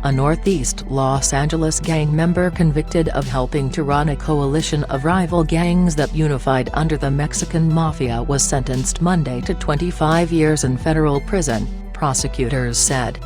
a Northeast Los Angeles gang member convicted of helping to run a coalition of rival gangs that unified under the Mexican Mafia, was sentenced Monday to 25 years in federal prison, prosecutors said.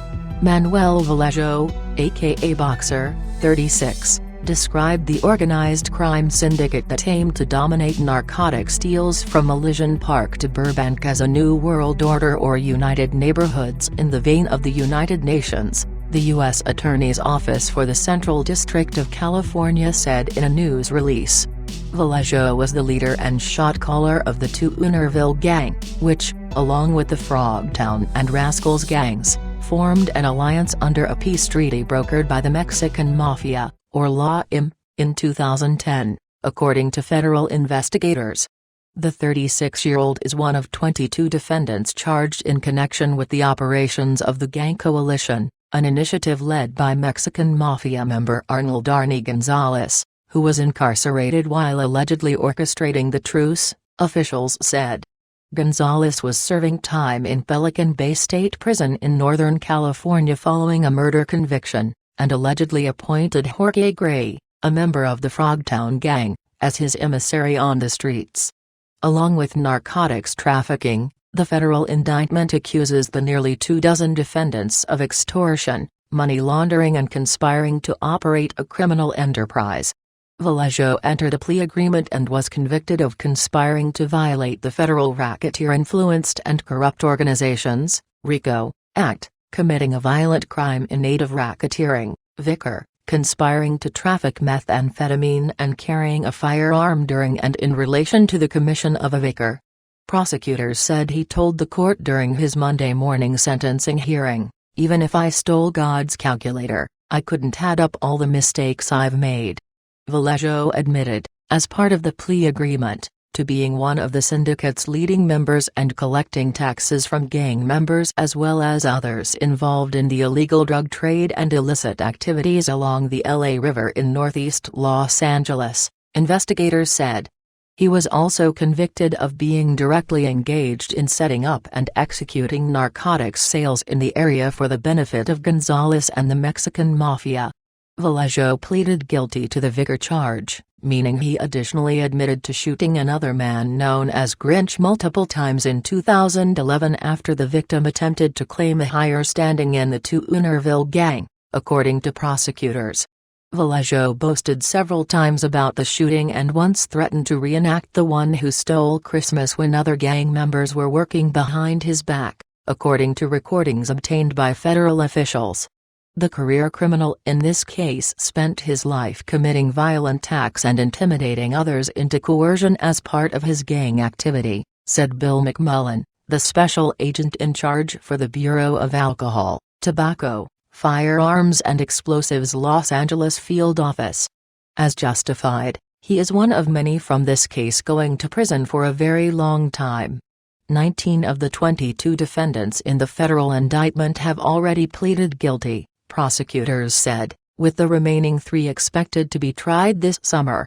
Manuel Vallejo, aka Boxer, 36, described the organized crime syndicate that aimed to dominate narcotics deals from Elysian Park to Burbank as a New World Order or United Neighborhoods in the vein of the United Nations, the U.S. Attorney's Office for the Central District of California said in a news release. Vallejo was the leader and shot caller of the Toonerville gang, which, along with the Frogtown and Rascals gangs, formed an alliance under a peace treaty brokered by the Mexican Mafia, or LAM, in 2010, according to federal investigators. The 36-year-old is one of 22 defendants charged in connection with the operations of the Gang Coalition, an initiative led by Mexican Mafia member Arnold "Arnie" Gonzalez, who was incarcerated while allegedly orchestrating the truce, officials said. Gonzalez was serving time in Pelican Bay State Prison in Northern California following a murder conviction, and allegedly appointed Jorge Gray, a member of the Frogtown gang, as his emissary on the streets. Along with narcotics trafficking, the federal indictment accuses the nearly 24 defendants of extortion, money laundering and conspiring to operate a criminal enterprise. Vallejo entered a plea agreement and was convicted of conspiring to violate the Federal Racketeer Influenced and Corrupt Organizations (RICO) Act, committing a violent crime in aid of racketeering, VICR, conspiring to traffic methamphetamine and carrying a firearm during and in relation to the commission of a VICR. Prosecutors said he told the court during his Monday morning sentencing hearing, "Even if I stole God's calculator, I couldn't add up all the mistakes I've made." Vallejo admitted, as part of the plea agreement, to being one of the syndicate's leading members and collecting taxes from gang members as well as others involved in the illegal drug trade and illicit activities along the LA River in Northeast Los Angeles, investigators said. He was also convicted of being directly engaged in setting up and executing narcotics sales in the area for the benefit of Gonzalez and the Mexican Mafia. Vallejo pleaded guilty to the VICR charge, meaning he additionally admitted to shooting another man known as Grinch multiple times in 2011 after the victim attempted to claim a higher standing in the Toonerville gang, according to prosecutors. Vallejo boasted several times about the shooting and once threatened to reenact the one who stole Christmas when other gang members were working behind his back, according to recordings obtained by federal officials. The career criminal in this case spent his life committing violent acts and intimidating others into coercion as part of his gang activity, said Bill McMullen, the special agent in charge for the Bureau of Alcohol, Tobacco, Firearms and Explosives Los Angeles Field Office. As justified, he is one of many from this case going to prison for a very long time. 19 of the 22 defendants in the federal indictment have already pleaded guilty, prosecutors said, with the remaining 3 expected to be tried this summer.